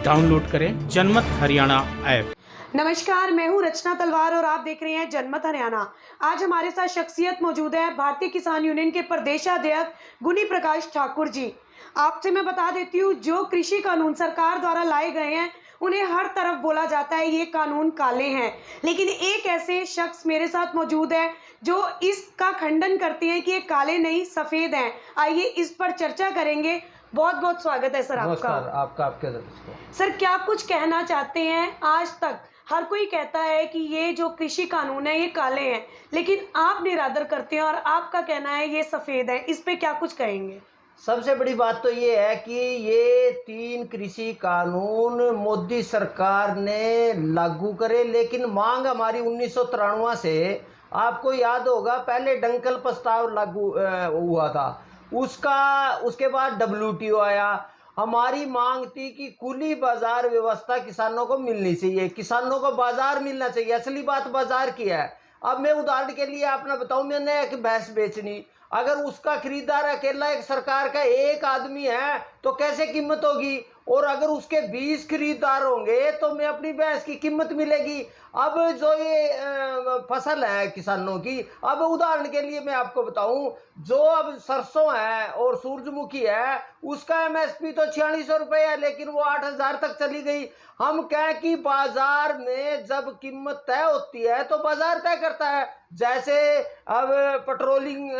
Download करें जनमत Haryana app. नमस्कार, मैं हूं रचना तलवार और आप देख रहे हैं जनमत हरियाणा। आज हमारे साथ शख्सियत मौजूद है भारतीय किसान यूनियन के प्रदेशाध्यक्ष गुनी प्रकाश ठाकुर जी। आपसे मैं बता देती हूं, जो कृषि कानून सरकार द्वारा लाए गए हैं उन्हें हर तरफ बोला जाता है ये कानून काले हैं, लेकिन एक ऐसे शख्स मेरे साथ मौजूद है जो इसका खंडन करते हैं कि ये काले नहीं सफेद हैं। आइए इस पर चर्चा करेंगे। बहुत बहुत स्वागत है सर आपका। नमस्कार, आपका आपके दर्शकों। सर, क्या कुछ कहना चाहते हैं? आज तक हर कोई कहता है कि ये जो कृषि कानून है ये काले हैं, लेकिन आप निरादर करते हैं और आपका कहना है ये सफेद है। इस पे क्या कुछ कहेंगे? सबसे बड़ी बात तो ये है कि ये 3 कृषि कानून मोदी सरकार ने लागू करे, लेकिन मांग हमारी 1993 से, आपको याद होगा, पहले डंकल प्रस्ताव लागू हुआ था, उसके बाद WTO आया। हमारी मांग थी कि खुली बाजार व्यवस्था किसानों को मिलनी चाहिए, किसानों को बाजार मिलना चाहिए। असली बात बाजार की है। अब मैं उदाहरण के लिए आपने बताऊं, मैंने एक भैंस बेचनी, अगर उसका खरीदार अकेला एक सरकार का एक आदमी है तो कैसे कीमत होगी, और अगर उसके 20 खरीदार होंगे तो मैं अपनी भैंस की कीमत मिलेगी। अब जो ये फसल है किसानों की, अब उदाहरण के लिए मैं आपको बताऊं, जो अब सरसों है और सूरजमुखी है उसका MSP तो 4600 रुपये है, लेकिन वो 8000 तक चली गई। हम कहें कि बाजार में जब कीमत तय होती है तो बाजार तय करता है। जैसे अब पेट्रोलिंग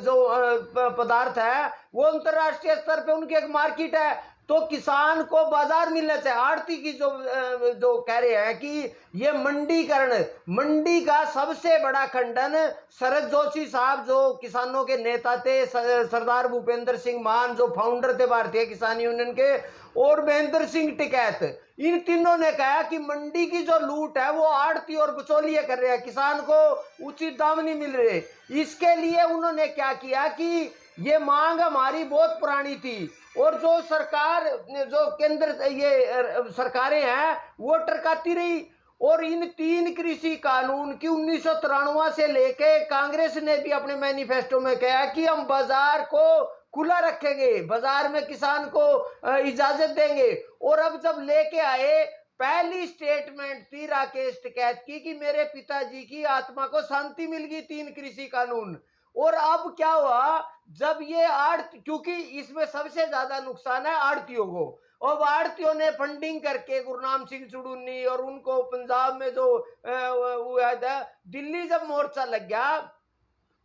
जो पदार्थ है वो अंतर्राष्ट्रीय स्तर पे उनकी एक मार्केट है, तो किसान को बाजार मिलना चाहिए। आड़ती की जो कह रहे हैं कि ये मंडीकरण, मंडी का सबसे बड़ा खंडन शरद जोशी साहब, जो किसानों के नेता थे, सरदार भूपेंद्र सिंह मान जो फाउंडर थे भारतीय किसान यूनियन के, और महेंद्र सिंह टिकैत, इन तीनों ने कहा कि मंडी की जो लूट है वो आड़ती और बिचौलिए कर रहे हैं, किसान को उचित दाम नहीं मिल रहे। इसके लिए उन्होंने क्या किया कि ये मांग हमारी बहुत पुरानी थी, और जो सरकार, जो केंद्र ये सरकारें हैं वो टरकाती रही, और इन 3 कृषि कानून की 1993 से लेके कांग्रेस ने भी अपने मैनिफेस्टो में कहा कि हम बाजार को खुला रखेंगे, बाजार में किसान को इजाजत देंगे। और अब जब लेके आए, पहली स्टेटमेंट थी राकेश टिकैत की कि मेरे पिताजी की आत्मा को शांति मिल गई 3 कृषि कानून। और अब क्या हुआ, जब ये क्योंकि इसमें सबसे ज्यादा नुकसान है आड़तियों को, और आड़तियों ने फंडिंग करके गुरनाम सिंह चुड़ूनी और उनको पंजाब में जो हुआ था, दिल्ली जब मोर्चा लग गया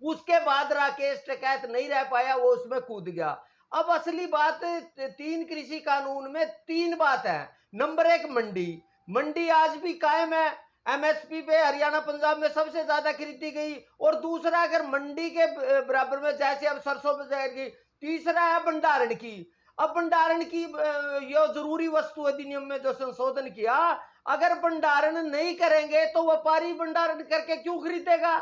उसके बाद राकेश टिकैत नहीं रह पाया, वो उसमें कूद गया। अब असली बात, 3 कृषि कानून में 3 बात है। नंबर 1, मंडी, मंडी आज भी कायम है, MSP पे हरियाणा पंजाब में सबसे ज्यादा खरीदी गई। और दूसरा, अगर मंडी के बराबर में जैसे अब सरसों में जाएगी। तीसरा है भंडारण की। अब भंडारण की ये जरूरी वस्तु अधिनियम में जो संशोधन किया, अगर भंडारण नहीं करेंगे तो व्यापारी भंडारण करके क्यों खरीदेगा?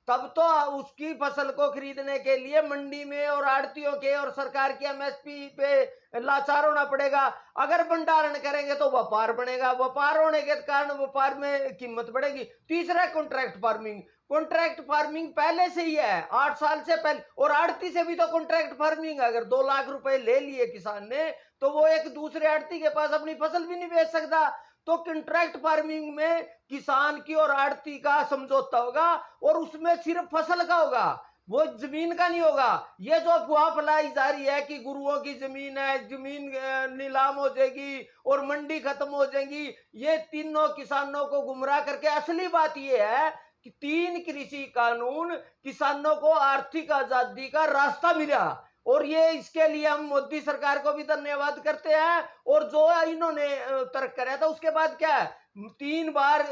तब तो उसकी फसल को खरीदने के लिए मंडी में और आड़तियों के और सरकार की MSP पे लाचार होना पड़ेगा। अगर भंडारण करेंगे तो व्यापार बनेगा, व्यापार होने के कारण व्यापार में कीमत बढ़ेगी। तीसरा, कॉन्ट्रैक्ट फार्मिंग, कॉन्ट्रैक्ट फार्मिंग पहले से ही है, 8 साल से पहले, और आड़ती से भी तो कॉन्ट्रैक्ट फार्मिंग, अगर 2 लाख रुपए ले लिए किसान ने तो वो एक दूसरे आड़ती के पास अपनी फसल भी नहीं बेच सकता। तो कॉन्ट्रैक्ट फार्मिंग में किसान की और आड़ती का समझौता होगा, और उसमें सिर्फ फसल का होगा, वो जमीन का नहीं होगा। ये जो अफवाह फैलाई जा रही है कि गुरुओं की जमीन है, जमीन नीलाम हो जाएगी और मंडी खत्म हो जाएगी, ये तीनों किसानों को गुमराह करके, असली बात ये है कि 3 कृषि कानून किसानों को आर्थिक आजादी का रास्ता मिला, और ये इसके लिए हम मोदी सरकार को भी धन्यवाद करते हैं। और जो इन्होंने तर्क कराया था, उसके बाद क्या है, 3 बार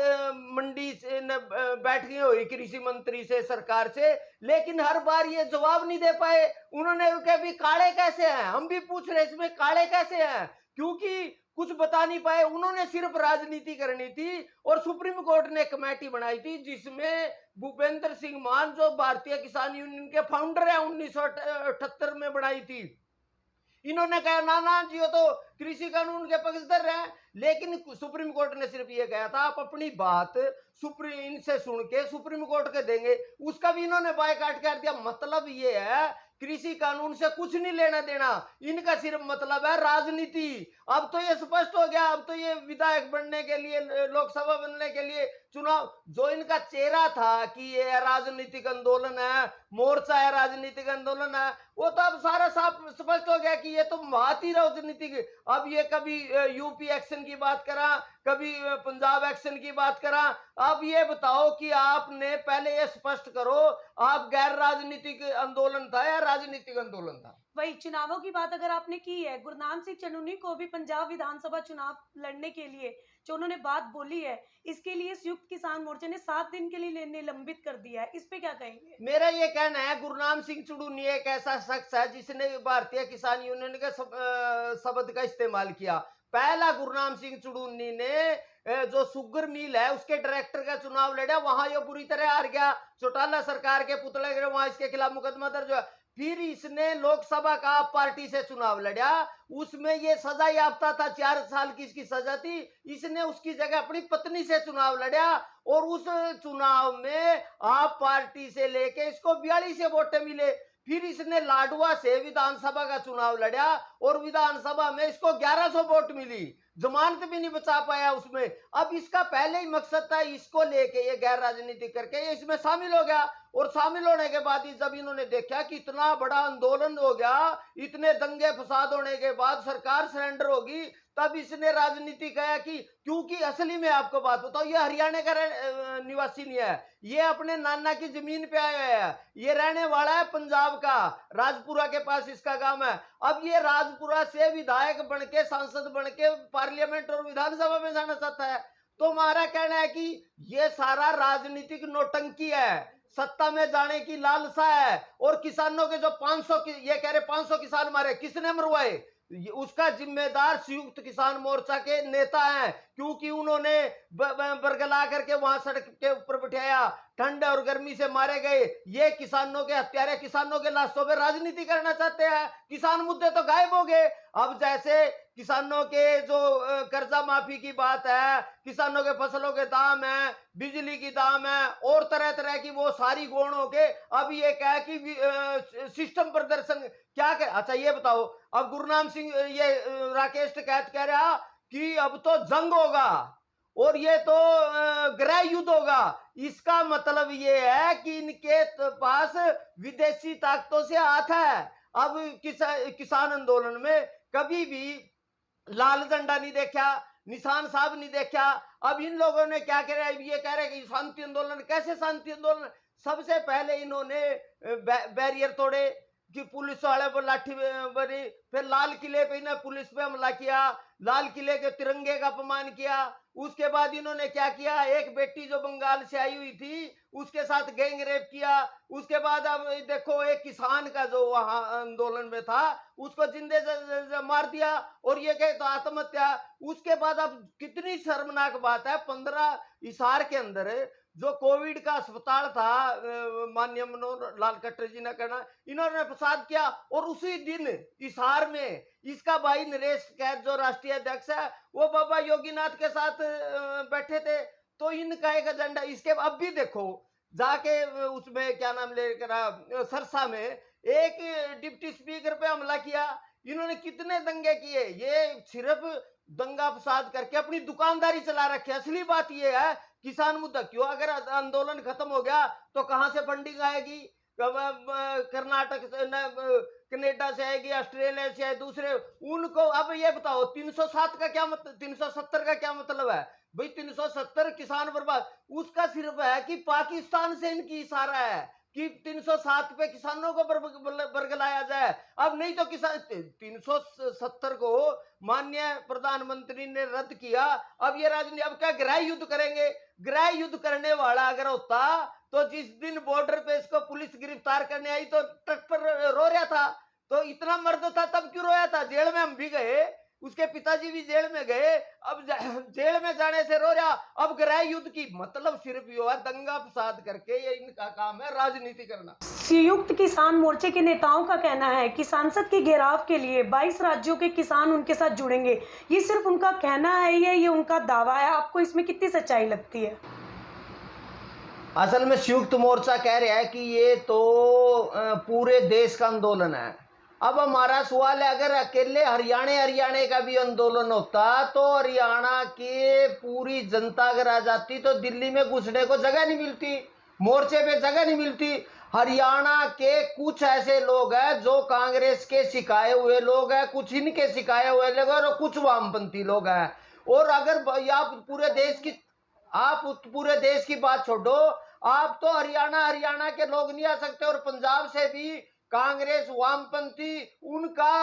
मंडी से बैठकें हुई कृषि मंत्री से, सरकार से, लेकिन हर बार ये जवाब नहीं दे पाए। उन्होंने कहा भी काले कैसे हैं, हम भी पूछ रहे इसमें काले कैसे हैं, क्योंकि कुछ बता नहीं पाए। उन्होंने सिर्फ राजनीति करनी थी, और सुप्रीम कोर्ट ने कमेटी बनाई थी जिसमें भूपेंद्र सिंह मान, जो भारतीय किसान यूनियन के फाउंडर है, 1978 में बनाई थी। इन्होंने कहा ना ना जी, वो तो कृषि कानून के पक्षधर हैं, लेकिन सुप्रीम कोर्ट ने सिर्फ ये कहा था आप अपनी बात सुप्रीम से सुन के सुप्रीम कोर्ट के देंगे, उसका भी इन्होंने बायकॉट कर दिया। मतलब ये है कृषि कानून से कुछ नहीं लेना देना, इनका सिर्फ मतलब है राजनीति। अब तो ये स्पष्ट हो गया, अब तो ये विधायक बनने के लिए, लोकसभा बनने के लिए चुनाव, जो इनका चेहरा था कि ये राजनीतिक आंदोलन है, मोर्चा है, राजनीतिक आंदोलन है, वो तो अब सारा साफ स्पष्ट हो गया कि ये तो महाती राजनीतिक। अब ये कभी यूपी एक्शन की बात करा, कभी पंजाब एक्शन की बात करा। अब ये बताओ कि आपने पहले ये स्पष्ट करो, आप गैर राजनीतिक आंदोलन था या राजनीतिक आंदोलन था? वही चुनावों की बात अगर आपने की है, गुरनाम सिंह चन्नूनी को भी पंजाब विधानसभा चुनाव लड़ने के लिए जो उन्होंने बात बोली है, इसके लिए संयुक्त किसान मोर्चे ने 7 दिन के लिए निलंबित कर दिया है, इस पे क्या कहेंगे? मेरा ये कहना है, गुरनाम सिंह चुड़ूनी एक ऐसा शख्स है जिसने भारतीय किसान यूनियन के शब्द का इस्तेमाल किया। पहला गुरनाम सिंह चुड़ूनी ने जो शुगर मिल है उसके डायरेक्टर का चुनाव लड़ा, वहां ये बुरी तरह हार गया, चौटाला सरकार के पुतले गिरे, वहां इसके खिलाफ मुकदमा दर्ज हुआ। फिर इसने लोकसभा का आप पार्टी से चुनाव लड़ा, उसमें ये सजा याफ्ता था, 4 साल की इसकी सजा थी। इसने उसकी जगह अपनी पत्नी से चुनाव लड़ा और उस चुनाव में आप पार्टी से लेके इसको 42 वोटें मिले। फिर इसने लाडवा से विधानसभा का चुनाव लड़ा और विधानसभा में इसको 1100 वोट मिली, जमानत भी नहीं बचा पाया उसमें। अब इसका पहले ही मकसद था इसको लेके ये गैर राजनीतिक करके ये इसमें शामिल हो गया, और शामिल होने के बाद ही जब इन्होंने देखा कि इतना बड़ा आंदोलन हो गया, इतने दंगे फसाद होने के बाद सरकार सरेंडर होगी, तब इसने राजनीति कहा कि, क्योंकि असली में आपको बात बताओ, ये हरियाणा का निवासी नहीं है, ये अपने नाना की जमीन पे आया है, ये रहने वाला है पंजाब का, राजपुरा के पास इसका गांव है। अब ये राजपुरा से विधायक बन के, सांसद बन के पार्लियामेंट और विधानसभा में जाना चाहता है। तो हमारा कहना है कि ये सारा राजनीतिक नौटंकी है, सत्ता में जाने की लालसा है। और किसानों के जो 500 ये कह रहे 500 किसान मारे, किसने मरवाए? उसका जिम्मेदार संयुक्त किसान मोर्चा के नेता हैं, क्योंकि उन्होंने बरगला करके वहां सड़क के ऊपर बिठाया, ठंड और गर्मी से मारे गए। ये किसानों के हत्यारे किसानों के लाशों पे राजनीति करना चाहते हैं। किसान मुद्दे तो गायब हो गए। अब जैसे किसानों के जो कर्जा माफी की बात है, किसानों के फसलों के दाम है, बिजली की दाम है, और तरह तरह की वो सारी गौण हो के अब ये कहा कि सिस्टम प्रदर्शन क्या कर। अच्छा ये बताओ, अब गुरनाम सिंह ये राकेश टिकैत कह रहा कि अब तो जंग होगा और ये तो गृह युद्ध होगा। इसका मतलब ये है कि इनके पास विदेशी ताकतों से हाथ है। अब किसान आंदोलन में कभी भी लाल झंडा नहीं देखा, निशान साहब नहीं देखा। अब इन लोगों ने क्या करा, ये कह रहे कि शांति आंदोलन। कैसे शांति आंदोलन? सबसे पहले इन्होंने बैरियर तोड़े कि पुलिस वाले पर लाठी बनी, फिर लाल किले पे इन्हें पुलिस पे हमला किया, लाल किले के तिरंगे का अपमान किया। उसके बाद इन्होंने क्या किया, एक बेटी जो बंगाल से आई हुई थी उसके साथ गैंग रेप किया। उसके बाद अब देखो एक किसान का जो वहां आंदोलन में था उसको जिंदे मार दिया और ये कहे तो आत्महत्या। उसके बाद अब कितनी शर्मनाक बात है, 15 हिसार के अंदर जो कोविड का अस्पताल था, माननीय मनोहर लाल खट्टर जी ने कहना, इन्होंने प्रसाद किया। और उसी दिन हिसार में इसका भाई नरेश कैद जो राष्ट्रीय अध्यक्ष है वो बाबा योगीनाथ के साथ बैठे थे। तो इनका एक एजेंडा। इसके अब भी देखो जाके उसमें क्या नाम लेकर सरसा में एक डिप्टी स्पीकर पे हमला किया। इन्होंने कितने दंगे किए। ये सिर्फ दंगा फसाद करके अपनी दुकानदारी चला रखे। असली बात ये है किसान मुद्दा क्यों, अगर आंदोलन खत्म हो गया तो कहां से फंडिंग आएगी? कर्नाटक कनाडा से आएगी, ऑस्ट्रेलिया से आएगी, दूसरे उनको। अब ये बताओ 307 का क्या मतलब, 370 का क्या मतलब है भाई? 370 किसान बर्बाद, उसका सिर्फ है कि पाकिस्तान से इनकी इशारा है कि 307 पे किसानों को बरगलाया जाए। अब नहीं तो किसान 370 को माननीय प्रधानमंत्री ने रद्द किया। अब ये राजनीति, अब क्या गृह युद्ध करेंगे? गृह युद्ध करने वाला अगर होता तो जिस दिन बॉर्डर पे इसको पुलिस गिरफ्तार करने आई तो ट्रक पर रो रहा था। तो इतना मर्द था तब क्यों रोया था? जेल में हम भी गए, उसके पिताजी भी जेल में गए, अब जेल में जाने से रो रहा। अब गृह युद्ध की मतलब सिर्फ ये है दंगा फसाद करके, ये इनका काम है राजनीति करना। संयुक्त किसान मोर्चे के नेताओं का कहना है कि सांसद के घेराव के लिए 22 राज्यों के किसान उनके साथ जुड़ेंगे। ये सिर्फ उनका कहना है या ये उनका दावा है? आपको इसमें कितनी सच्चाई लगती है? असल में संयुक्त मोर्चा कह रहा है कि ये तो पूरे देश का आंदोलन है। अब हमारा सवाल है, अगर अकेले हरियाणा का भी आंदोलन होता तो हरियाणा की पूरी जनता अगर आ जाती तो दिल्ली में घुसने को जगह नहीं मिलती, मोर्चे पे जगह नहीं मिलती। हरियाणा के कुछ ऐसे लोग हैं जो कांग्रेस के सिखाए हुए लोग हैं, कुछ इनके सिखाए हुए लोग हैं और कुछ वामपंथी लोग हैं। और अगर आप पूरे देश की बात छोड़ो, आप तो हरियाणा के लोग नहीं आ सकते। और पंजाब से भी कांग्रेस वामपंथी उनका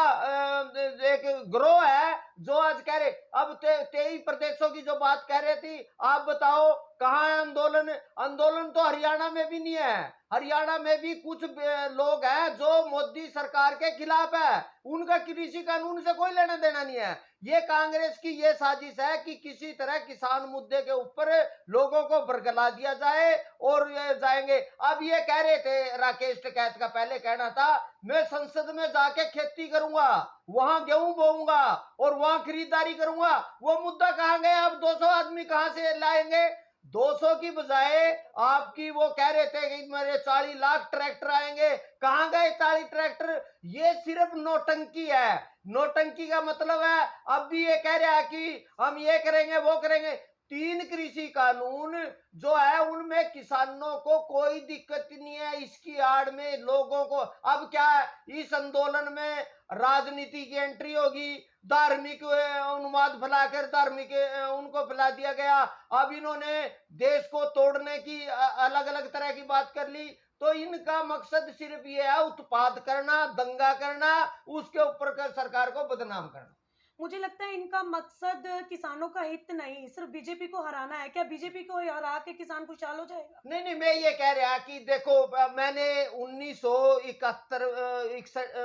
एक ग्रोह है जो आज कह रहे। अब 23 प्रदेशों की जो बात कह रहे थी, आप बताओ कहाँ है आंदोलन? आंदोलन तो हरियाणा में भी नहीं है। हरियाणा में भी कुछ लोग हैं जो मोदी सरकार के खिलाफ है, उनका कृषि कानून से कोई लेना देना नहीं है। ये कांग्रेस की ये साजिश है कि किसी तरह किसान मुद्दे के ऊपर लोगों को बरगला दिया जाए और ये जाएंगे। अब ये कह रहे थे, राकेश टिकैत का पहले कहना था, मैं संसद में जाके खेती करूंगा, वहां गेहूं बोऊंगा और वहां खरीदारी करूंगा। वो मुद्दा कहां गया? अब 200 आदमी कहां से लाएंगे? 200 की बजाय आपकी वो कह रहे थे कि मेरे 40 लाख ट्रैक्टर आएंगे। कहां गए 40 ट्रैक्टर? ये सिर्फ नौटंकी है। नौटंकी का मतलब है, अब भी ये कह रहा है कि हम ये करेंगे वो करेंगे। 3 कृषि कानून जो है उनमें किसानों को कोई दिक्कत नहीं है, इसकी आड़ में लोगों को अब क्या है, इस आंदोलन में राजनीति की एंट्री होगी, धार्मिक उन्माद फैलाकर धार्मिक उनको फैला दिया गया। अब इन्होंने देश को तोड़ने की अलग अलग तरह की बात कर ली। तो इनका मकसद सिर्फ ये है, उत्पाद करना, दंगा करना, उसके ऊपर सरकार को बदनाम करना। मुझे लगता है इनका मकसद किसानों का हित नहीं, सिर्फ बीजेपी को हराना है। क्या बीजेपी को हरा के किसान खुशहाल हो जाएगा? नहीं, मैं ये कह रहा कि देखो, मैंने 1971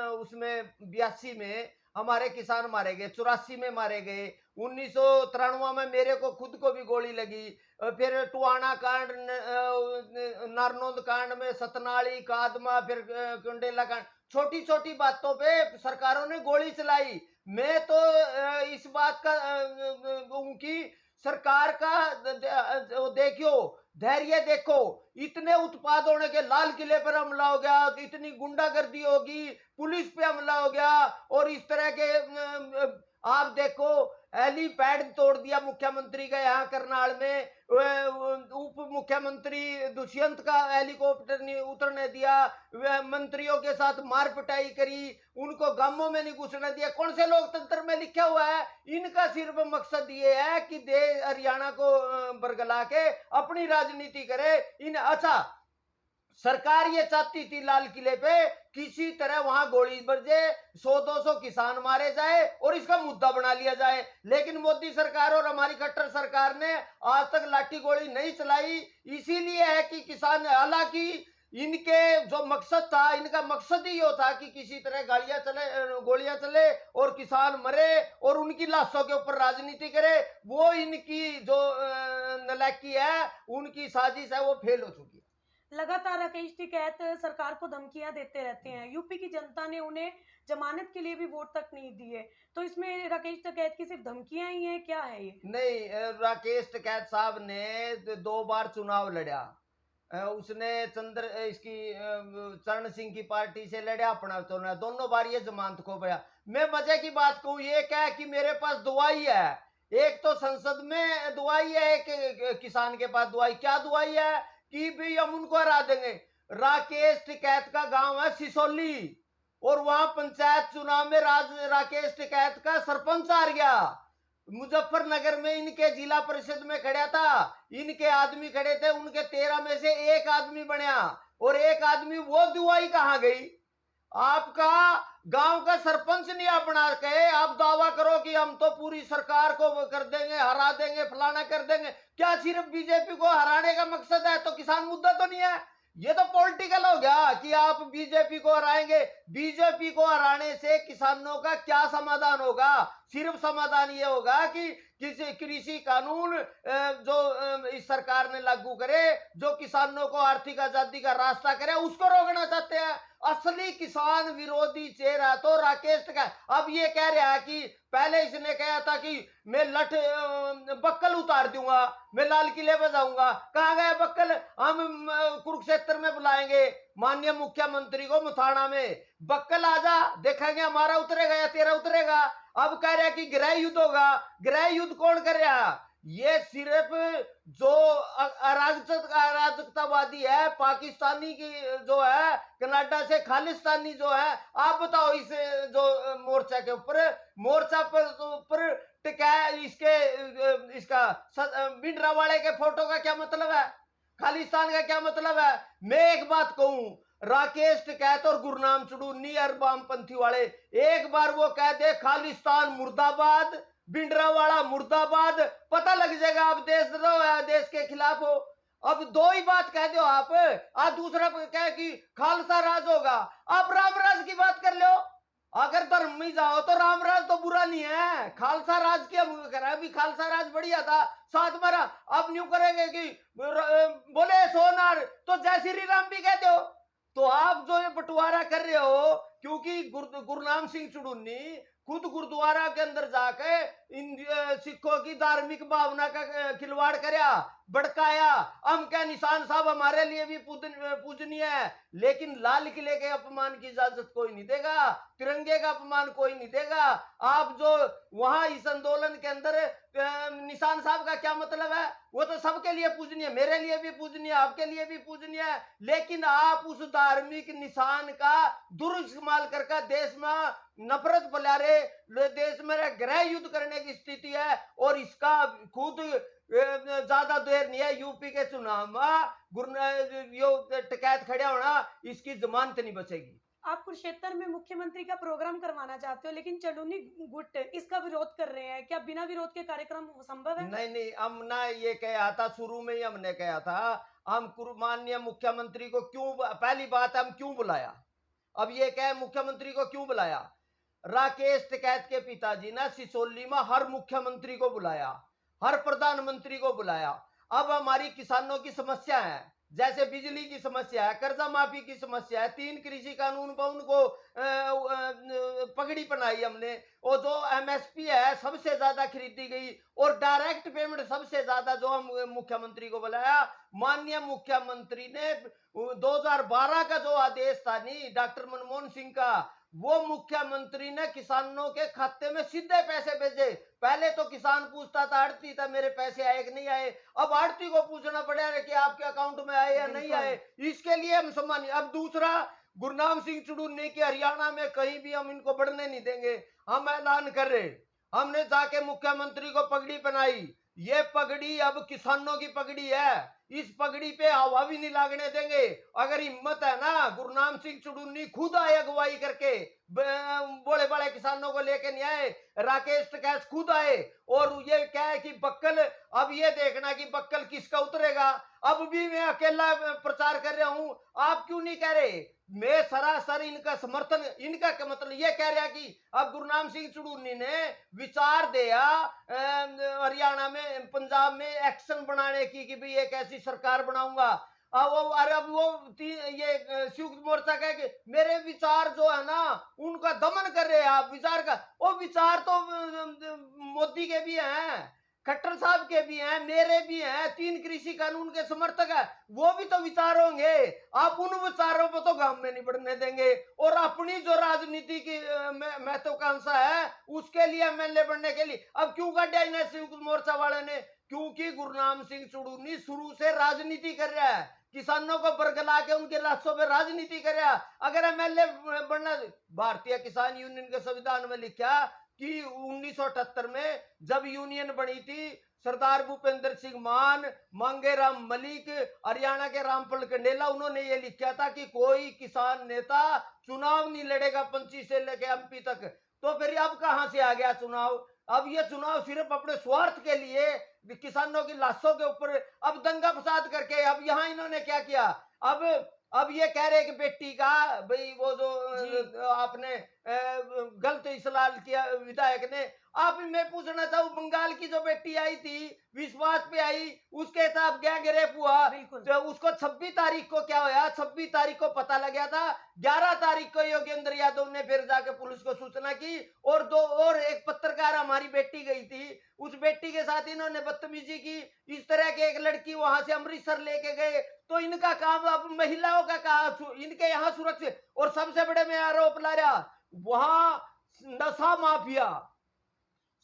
उसमें 82 में हमारे किसान मारे गए, 84 में मारे गए, 1993 में मेरे को खुद को भी गोली लगी, फिर टुआना कांड, नारनौंद कांड में सतनाली, कादमा, फिर कुंडेला कांड, छोटी छोटी बातों पे सरकारों ने गोली चलाई। मैं तो इस बात का उनकी सरकार का देखियो धैर्य देखो। इतने उत्पाद होने के, लाल किले पर हमला हो गया, इतनी गुंडागर्दी होगी, पुलिस पे हमला हो गया, और इस तरह के आप देखो हेलीपैड तोड़ दिया मुख्यमंत्री का यहाँ करनाल में, उप मुख्यमंत्री दुष्यंत का हेलीकॉप्टर नहीं उतरने दिया, मंत्रियों के साथ मार पिटाई करी, उनको गांवों में नहीं घुसने दिया। कौन से लोकतंत्र में लिखा हुआ है? इनका सिर्फ मकसद ये है कि हरियाणा को बरगला के अपनी राजनीति करे। अच्छा, सरकार ये चाहती थी लाल किले पे किसी तरह वहां गोली बरजे, 100-200 किसान मारे जाए और इसका मुद्दा बना लिया जाए। लेकिन मोदी सरकार और हमारी खट्टर सरकार ने आज तक लाठी गोली नहीं चलाई। इसीलिए है कि किसान, हालांकि इनके जो मकसद था, इनका मकसद ही यो था कि किसी तरह गोलियां चले और किसान मरे और उनकी लाशों के ऊपर राजनीति करे। वो इनकी जो नलायकी है, उनकी साजिश है, वो फेल हो चुकी है। लगातार राकेश टिकैत सरकार को धमकियां देते रहते हैं। यूपी की जनता ने उन्हें जमानत के लिए भी वोट तक नहीं दिए, तो इसमें राकेश टिकैत की सिर्फ धमकियां ही हैं, क्या है ये? नहीं, राकेश टिकैत साहब ने 2 बार चुनाव लड़ा। उसने चरण सिंह की पार्टी से लड़ा अपना चुनाव, दोनों बार ये जमानत खो गया। मैं मजे की बात कहूं, ये क्या है कि मेरे पास दुआई है, एक तो संसद में दुआई है, एक किसान के पास दुआई। क्या दुआई है कि भी हम उनको हरा देंगे। राकेश टिकैत का गांव है सिसोली और वहां पंचायत चुनाव में राकेश टिकैत का सरपंच हार गया। मुजफ्फरनगर में इनके जिला परिषद में खड़ा था, इनके आदमी खड़े थे, उनके 13 में से एक आदमी बनया और एक आदमी। वो दुआई कहां गई? आपका गांव का सरपंच नहीं आप बना के आप दावा करो कि हम तो पूरी सरकार को कर देंगे, हरा देंगे, फलाना कर देंगे। क्या सिर्फ बीजेपी को हराने का मकसद है? तो किसान मुद्दा तो नहीं है, ये तो पॉलिटिकल हो गया कि आप बीजेपी को हराएंगे। बीजेपी को हराने से किसानों का क्या समाधान होगा? सिर्फ समाधान ये होगा कि किसी कृषि कानून जो इस सरकार ने लागू करे, जो किसानों को आर्थिक आजादी का रास्ता करे, उसको रोकना चाहते हैं। असली किसान विरोधी चेहरा तो राकेश का। अब ये कह रहा है कि पहले इसने कहा था कि मैं बक्कल उतार दूंगा, मैं लाल किले पे जाऊंगा। कहाँ गया बक्कल? हम कुरुक्षेत्र में बुलाएंगे माननीय मुख्यमंत्री को, मुथाना में। बक्कल आजा, देखेंगे हमारा उतरेगा या तेरा उतरेगा। अब कह रहा है कि गृह युद्ध होगा। गृह युद्ध कौन कर रहा? ये सिर्फ जो अराजकतावादी है, पाकिस्तानी की जो है, कनाडा से खालिस्तानी जो है। आप बताओ इस जो मोर्चा के मोर्चा पर टिका इसका भिंडरावाले के फोटो का क्या मतलब है? खालिस्तान का क्या मतलब है? मैं एक बात कहूं, राकेश टिकैत और गुरनाम चुड़ूनी और वामपंथी वाले, एक बार वो कह दे खालिस्तान मुर्दाबाद, भिंडरावाला मुर्दाबाद, पता लग जाएगा आप देश के खिलाफ हो। अब दो ही बात कह दो आप। आज दूसरा कह कि खालसा राज होगा। आप रामराज की बात कर लो। अगर धर्म में जाओ तो रामराज तो बुरा नहीं है, खालसा राज की हम कह रहे हैं। अभी खालसा राज बढ़िया था, साथ मरा। अब न्यू करेंगे कि बोले सोनार तो जय श्री राम भी कह दो। तो आप जो ये बंटवारा कर रहे हो, क्योंकि गुरनाम सिंह चुड़ूनी खुद गुरुद्वारा के अंदर जाके इन सिखों की धार्मिक भावना का खिलवाड़ करया, भड़काया। हम क्या, निशान साहब हमारे लिए भी पूजनीय है, लेकिन लाल किले के अपमान की इजाजत कोई नहीं देगा, तिरंगे का अपमान कोई नहीं देगा। आप जो वहां इस आंदोलन के अंदर निशान साहब का क्या मतलब है? वो तो सबके लिए पूजनीय, मेरे लिए भी पूजनीय, आपके लिए भी पूजनीय है। लेकिन आप उस धार्मिक निशान का दुरुइस्तेमाल करके देश में नफरत फैला रहे, देश में गृह युद्ध करने की स्थिति है। और इसका खुद ज्यादा देर नहीं है, यूपी के चुनाव में टिकैत खड़ा होना, इसकी जमानत नहीं बचेगी। आप कुरुक्षेत्र में मुख्यमंत्री का प्रोग्राम करवाना चाहते हो, लेकिन चुड़ूनी गुट इसका विरोध कर रहे हैं। क्या बिना विरोध के कार्यक्रम संभव है? नहीं, हम ना ये कहा था, शुरू में ही हमने कहा था, हम माननीय मुख्यमंत्री को क्यों, पहली बात हम क्यों बुलाया। अब ये कहे मुख्यमंत्री को क्यों बुलाया? राकेश टिकैत के पिताजी ने सिसोली में हर मुख्यमंत्री को बुलाया, हर प्रधानमंत्री को बुलाया। अब हमारी किसानों की समस्या है, जैसे बिजली की समस्या है, कर्जा माफी की समस्या है, 3 कृषि कानून पर उनको पगड़ी पहनाई हमने। और जो एमएसपी है सबसे ज्यादा खरीदी गई, और डायरेक्ट पेमेंट सबसे ज्यादा जो हम मुख्यमंत्री को बुलाया। माननीय मुख्यमंत्री ने 2012 का जो आदेश था नहीं, डॉक्टर मनमोहन सिंह का, वो मुख्यमंत्री ने किसानों के खाते में सीधे पैसे भेजे। पहले तो किसान पूछता था, आड़ती था, मेरे पैसे आए कि नहीं आए। अब आड़ती को पूछना पड़ेगा कि आपके अकाउंट में आए या नहीं आए। इसके लिए हम सम्मानित। अब दूसरा, गुरनाम सिंह चुड़ूनी के हरियाणा में कहीं भी हम इनको बढ़ने नहीं देंगे। हम ऐलान कर रहे, हमने जाके मुख्यमंत्री को पगड़ी पहनाई। ये पगड़ी अब किसानों की पगड़ी है, इस पगड़ी पे हवा भी नहीं लागने देंगे। अगर हिम्मत है ना, गुरनाम सिंह चुड़ूनी खुद आए अगुवाई करके, बड़े बड़े किसानों को लेके नहीं आए, राकेश टिकैत खुद आए और ये क्या है कि बक्कल, अब ये देखना कि बक्कल किसका उतरेगा। अब भी मैं अकेला प्रचार कर रहा हूं, आप क्यों नहीं कह रहे? मैं सरासर इनका समर्थन, इनका क्या मतलब ये कह रहा कि अब गुरनाम सिंह चुड़ूनी ने विचार दिया हरियाणा में, पंजाब में एक्शन बनाने की कि भाई एक ऐसी सरकार बनाऊंगा। अब वो ये संयुक्त मोर्चा कह के मेरे विचार जो है ना उनका दमन कर रहे हैं आप। विचार का, वो विचार तो मोदी के भी हैं, खट्टर साहब के भी हैं, मेरे भी हैं, 3 कृषि कानून के समर्थक है, वो भी तो विचार होंगे। आप उन विचारों पर तो गांव में नहीं बढ़ने देंगे। और अपनी जो राजनीति की महत्वाकांक्षा है उसके लिए एमएलए बनने के लिए अब क्यों काटा इन्हें संयुक्त मोर्चा वाले ने? क्योंकि गुरनाम सिंह चुड़ूनी शुरू से राजनीति कर रहा है, किसानों को बरगला के उनके लाशों पे राजनीति कर रहा है। अगर एमएलए बनना, भारतीय किसान यूनियन के संविधान में लिखा कि 1978 में जब यूनियन बनी थी, सरदार भूपेंद्र सिंह मान, मांगेराम मलिक, हरियाणा के रामफल कंडेला, उन्होंने ये लिखा था कि कोई किसान नेता चुनाव नहीं लड़ेगा 25 से लेकर एमपी तक। तो फिर अब कहां से आ गया चुनाव? अब ये चुनाव सिर्फ अपने स्वार्थ के लिए, किसानों की लाशों के ऊपर अब दंगा फसाद करके। अब यहां इन्होंने क्या किया? अब अब ये कह रहे कि बेटी का भाई वो जो आपने गलत इस्तेमाल किया विधायक ने। आप मैं पूछना चाहूँ, बंगाल की जो बेटी आई थी विश्वास पे आई, उसके साथ गैंग रेप हुआ, तो उसको 26 तारीख को क्या होया, 26 तारीख को पता लग गया था। 11 तारीख को योगेंद्र यादव ने फिर जाके पुलिस को सूचना की, और एक पत्रकार हमारी बेटी गई थी, उस बेटी के साथ इन्होंने बदतमीजी की। इस तरह के एक लड़की वहां से अमृतसर लेके गए। तो इनका काम अब महिलाओं का कहा, इनके यहाँ सुरक्षित। और सबसे बड़े में आरोप ला रहा, वहां नशा माफिया,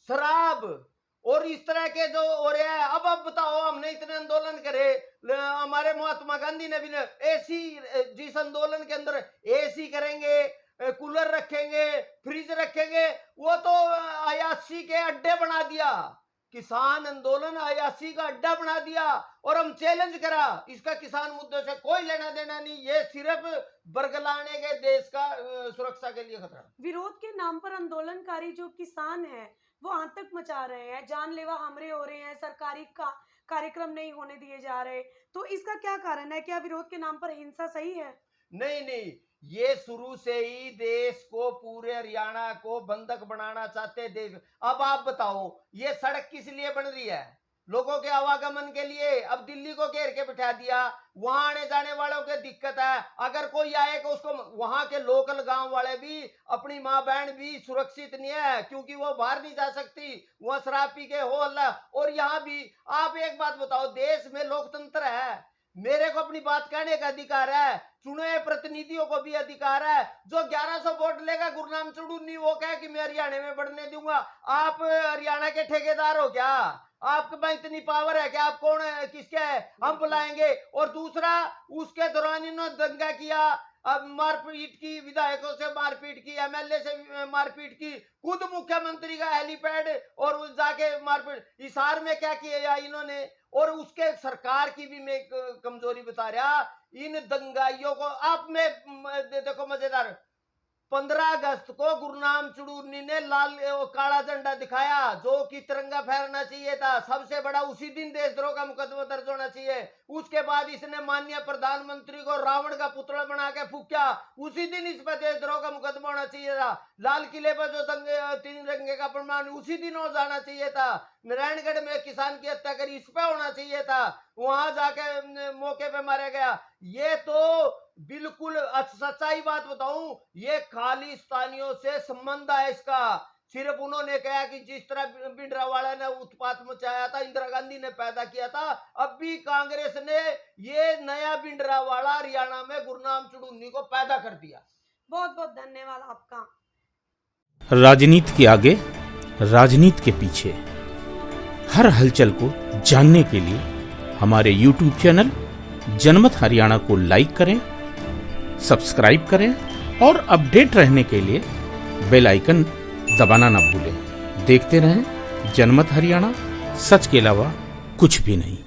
शराब और इस तरह के जो हो रहे हैं। अब बताओ, हमने इतने आंदोलन करे, हमारे महात्मा गांधी ने भी एसी, जिस आंदोलन के अंदर एसी करेंगे, कूलर रखेंगे, फ्रिज रखेंगे, वो तो अयाशी के अड्डे बना दिया। किसान आंदोलन अयाशी का अड्डा बना दिया और हम चैलेंज करा। इसका किसान मुद्दों से कोई लेना देना नहीं, ये सिर्फ बरगलाने के देश का सुरक्षा के लिए खतरा। विरोध के नाम पर आंदोलनकारी जो किसान हैं वो आतंक मचा रहे हैं, जानलेवा हमले हो रहे हैं, सरकारी कार्यक्रम नहीं होने दिए जा रहे, तो इसका क्या कारण है? क्या विरोध के नाम पर हिंसा सही है? नहीं, ये शुरू से ही देश को, पूरे हरियाणा को बंधक बनाना चाहते देश। अब आप बताओ, ये सड़क किस लिए बन रही है? लोगों के आवागमन के लिए। अब दिल्ली को घेर के बिठा दिया, वहां आने जाने वालों की दिक्कत है। अगर कोई आएगा उसको, वहां के लोकल गांव वाले भी, अपनी माँ बहन भी सुरक्षित नहीं है, क्योंकि वो बाहर नहीं जा सकती, वह शराब पी के हो अल्लाह। और यहाँ भी आप एक बात बताओ, देश में लोकतंत्र है, मेरे को अपनी बात कहने का अधिकार है, चुने प्रतिनिधियों को भी अधिकार है। जो 1100 वोट लेगा गुरनाम चुड़ूनी, वो कहे कि मैं हरियाणा में बढ़ने दूंगा। आप हरियाणा के ठेकेदार हो क्या? आपके पास इतनी पावर है कि आप कौन है, किसके है, हम बुलाएंगे। और दूसरा, उसके दौरान इन्होंने दंगा किया, अब मारपीट की, विधायकों से मारपीट की, एमएलए से मारपीट की, खुद मुख्यमंत्री का हेलीपैड और उस जाके मारपीट। हिसार में क्या किया इन्होंने? और उसके सरकार की भी मैं कमजोरी बता रहा, इन दंगाइयों को। आप में देखो मजेदार, 15 अगस्त को गुरनाम चुड़ूनी ने लाल काला झंडा दिखाया, जो कि तिरंगा फहराना चाहिए था। सबसे बड़ा उसी दिन देशद्रोह का मुकदमा दर्ज होना चाहिए। उसके बाद इसने माननीय प्रधानमंत्री को रावण का पुतला बना के फूंका, उसी दिन इस पर देशद्रोह का मुकदमा होना चाहिए था। लाल किले पर जो तिरंगे का प्रमाण, उसी दिन हो जाना चाहिए था। नारायणगढ़ में किसान की हत्या करी, इस पे होना चाहिए था, वहां जाके मौके पे मारा गया। ये तो बिल्कुल सच्चाई बात बताऊं, ये खालिस्तानियों से संबंध है इसका। सिर्फ उन्होंने कहा कि जिस तरह भिंडरावाला ने उत्पात मचाया था, इंदिरा गांधी ने पैदा किया था, अब भी कांग्रेस ने ये नया भिंडरावाला हरियाणा में गुरनाम चुड़ूनी को पैदा कर दिया। बहुत बहुत धन्यवाद आपका। राजनीति के आगे, राजनीति के पीछे, हर हलचल को जानने के लिए हमारे YouTube चैनल जनमत हरियाणा को लाइक करें, सब्सक्राइब करें और अपडेट रहने के लिए बेल आइकन दबाना ना भूलें। देखते रहें जनमत हरियाणा, सच के अलावा कुछ भी नहीं।